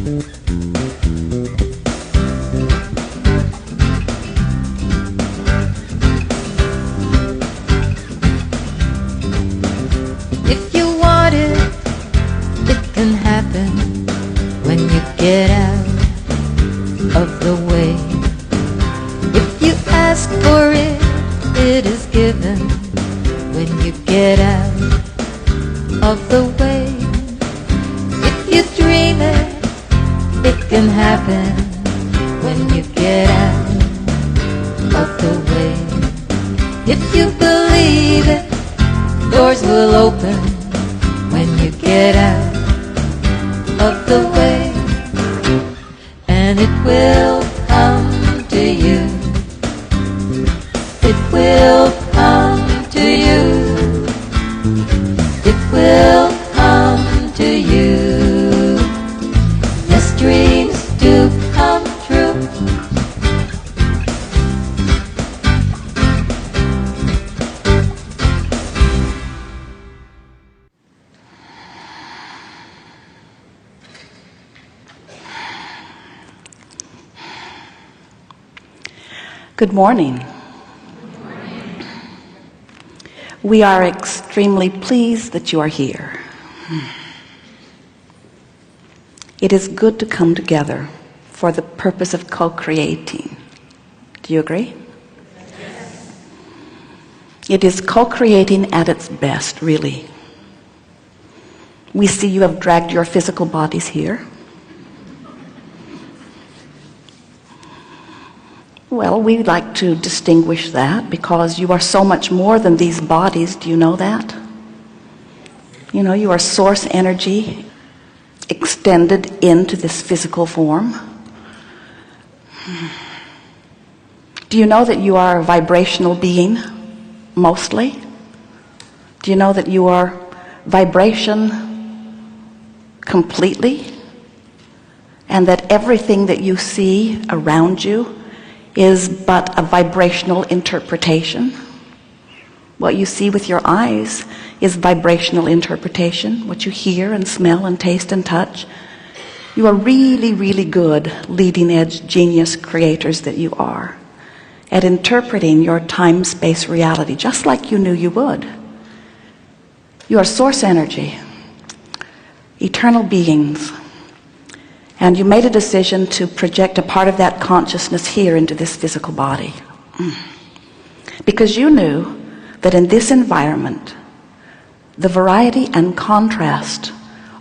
If you want it, it can happen when you get out of the way. If you ask for it, it is given when you get out of the way. If you dream it, it can happen when you get out of the way. If you believe it, doors will open when you get out of the way. And it will come to you. It will come to you. It will come to you. Yes, dreams do come true. Good morning. We are extremely pleased that you are here. It is good to come together for the purpose of co-creating. Do you agree? Yes. It is co-creating at its best, really. We see you have dragged your physical bodies here. Well, we like to distinguish that because you are so much more than these bodies. Do you know that? You know, you are source energy extended into this physical form. Do you know that you are a vibrational being, mostly? Do you know that you are vibration completely? And that everything that you see around you is but a vibrational interpretation. What you see with your eyes is vibrational interpretation. What you hear and smell and taste and touch. You are really, really good, leading edge genius creators that you are at interpreting your time-space reality, just like you knew you would. You are source energy, eternal beings. And you made a decision to project a part of that consciousness here into this physical body. Because you knew that in this environment, the variety and contrast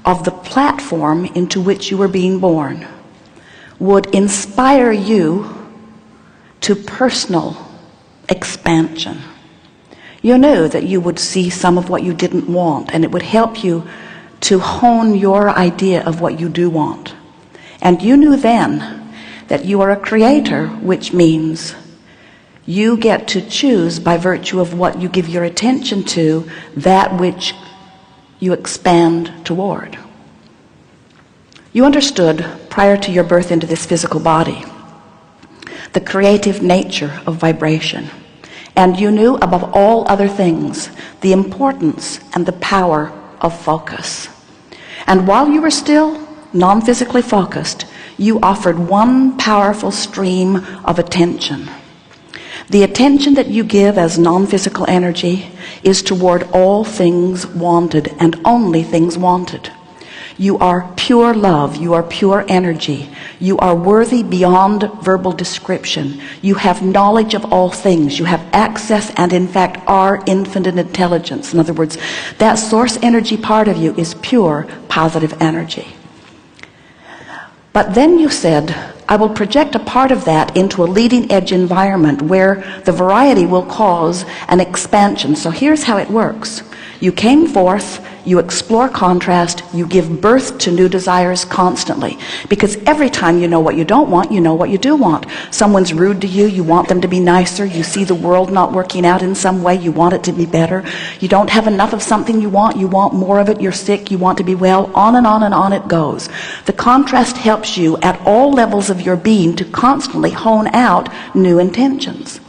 of the platform into which you were being born would inspire you to personal expansion. You knew that you would see some of what you didn't want, and it would help you to hone your idea of what you do want. And you knew then that you are a creator, which means you get to choose by virtue of what you give your attention to, that which you expand toward. You understood prior to your birth into this physical body the creative nature of vibration. And you knew above all other things the importance and the power of focus. And while you were still non-physically focused, you offered one powerful stream of attention. The attention that you give as non-physical energy is toward all things wanted and only things wanted. You are pure love. You are pure energy. You are worthy beyond verbal description. You have knowledge of all things. You have access and in fact are infinite intelligence. In other words, that source energy part of you is pure positive energy. But then you said, I will project a part of that into a leading edge environment where the variety will cause an expansion. So here's how it works. You came forth, you explore contrast, you give birth to new desires constantly. Because every time you know what you don't want, you know what you do want. Someone's rude to you, you want them to be nicer. You see the world not working out in some way, you want it to be better. You don't have enough of something you want more of it. You're sick, you want to be well. On and on and on it goes. The contrast helps you at all levels of your being to constantly hone out new intentions.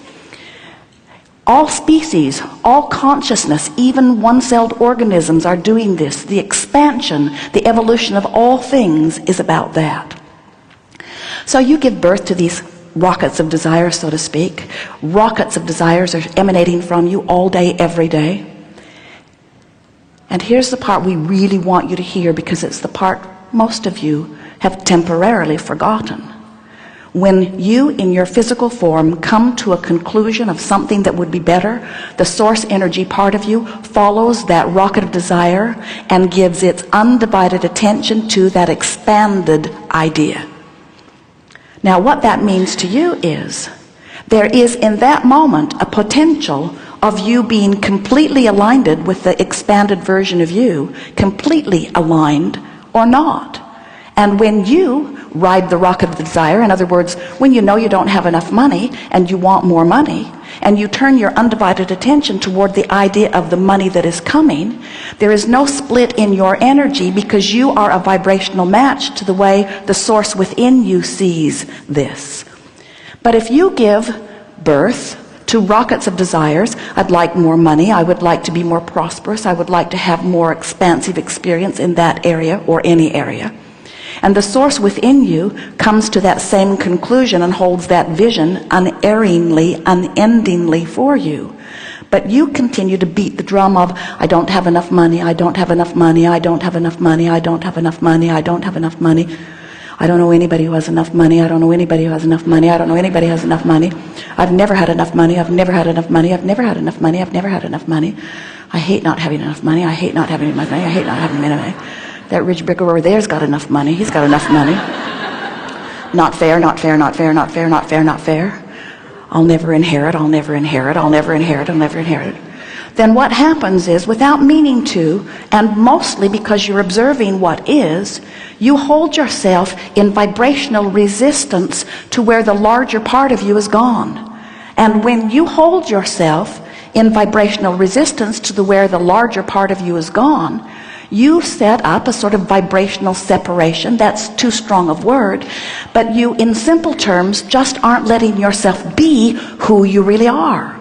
All species, all consciousness, even one-celled organisms are doing this. The expansion, the evolution of all things is about that. So you give birth to these rockets of desire, so to speak. Rockets of desires are emanating from you all day, every day. And here's the part we really want you to hear, because it's the part most of you have temporarily forgotten. When you, in your physical form, come to a conclusion of something that would be better, the source energy part of you follows that rocket of desire and gives its undivided attention to that expanded idea. Now, what that means to you is there is in that moment a potential of you being completely aligned with the expanded version of you, completely aligned or not. And when you ride the rocket of desire, in other words, when you know you don't have enough money and you want more money, and you turn your undivided attention toward the idea of the money that is coming, there is no split in your energy, because you are a vibrational match to the way the source within you sees this. But if you give birth to rockets of desires, I'd like more money, I would like to be more prosperous, I would like to have more expansive experience in that area or any area, and the source within you comes to that same conclusion and holds that vision unerringly, unendingly for you. But you continue to beat the drum of, I don't have enough money, I don't have enough money, I don't have enough money, I don't have enough money, I don't have enough money. I don't know anybody who has enough money, I don't know anybody who has enough money, I don't know anybody who has enough money. I've never had enough money, I've never had enough money, I've never had enough money, I've never had enough money. I hate not having enough money, I hate not having enough money, I hate not having enough money. That rich brick over there's got enough money. He's got enough money. Not fair, not fair, not fair, not fair, not fair, not fair. I'll never inherit, I'll never inherit, I'll never inherit, I'll never inherit. Then what happens is, without meaning to, and mostly because you're observing what is, you hold yourself in vibrational resistance to where the larger part of you is gone. And when you hold yourself in vibrational resistance to where the larger part of you is gone, you set up a sort of vibrational separation. That's too strong a word, but you, in simple terms, just aren't letting yourself be who you really are.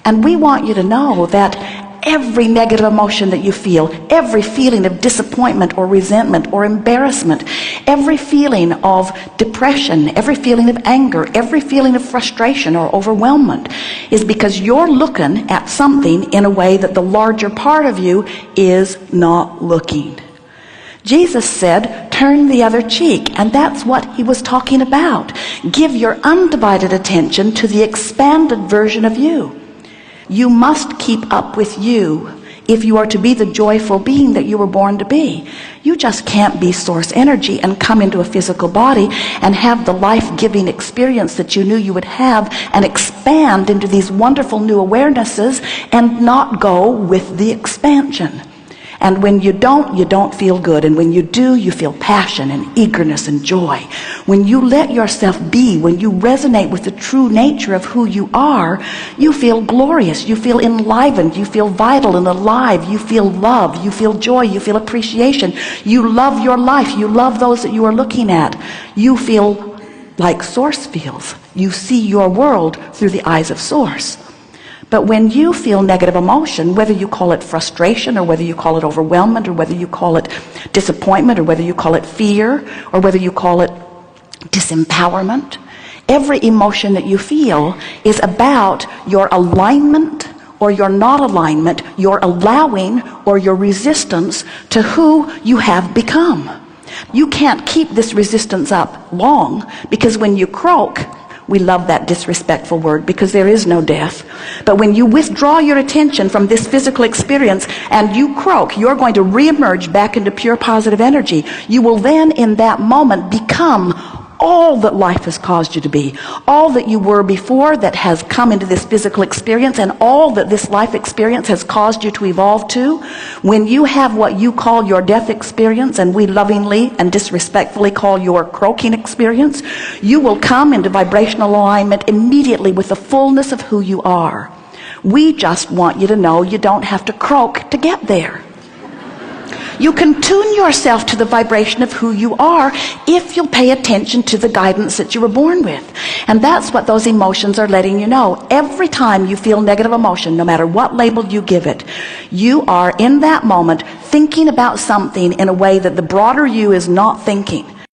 And we want you to know that every negative emotion that you feel, every feeling of disappointment or resentment or embarrassment, every feeling of depression, every feeling of anger, every feeling of frustration or overwhelmment is because you're looking at something in a way that the larger part of you is not looking. Jesus said, turn the other cheek, and that's what he was talking about. Give your undivided attention to the expanded version of you. You must keep up with you if you are to be the joyful being that you were born to be. You just can't be source energy and come into a physical body and have the life-giving experience that you knew you would have and expand into these wonderful new awarenesses and not go with the expansion. And when you don't feel good. And when you do, you feel passion and eagerness and joy. When you let yourself be, when you resonate with the true nature of who you are, you feel glorious, you feel enlivened, you feel vital and alive, you feel love, you feel joy, you feel appreciation, you love your life, you love those that you are looking at. You feel like Source feels. You see your world through the eyes of Source. But when you feel negative emotion, whether you call it frustration or whether you call it overwhelmment or whether you call it disappointment or whether you call it fear or whether you call it disempowerment, every emotion that you feel is about your alignment or your not alignment, your allowing or your resistance to who you have become. You can't keep this resistance up long, because when you croak, we love that disrespectful word because there is no death. But when you withdraw your attention from this physical experience and you croak, you're going to reemerge back into pure positive energy. You will then in that moment become all that life has caused you to be, all that you were before that has come into this physical experience, and all that this life experience has caused you to evolve to. When you have what you call your death experience, and we lovingly and disrespectfully call your croaking experience, you will come into vibrational alignment immediately with the fullness of who you are. We just want you to know you don't have to croak to get there. You can tune yourself to the vibration of who you are if you'll pay attention to the guidance that you were born with. And that's what those emotions are letting you know. Every time you feel negative emotion, no matter what label you give it, you are in that moment thinking about something in a way that the broader you is not thinking.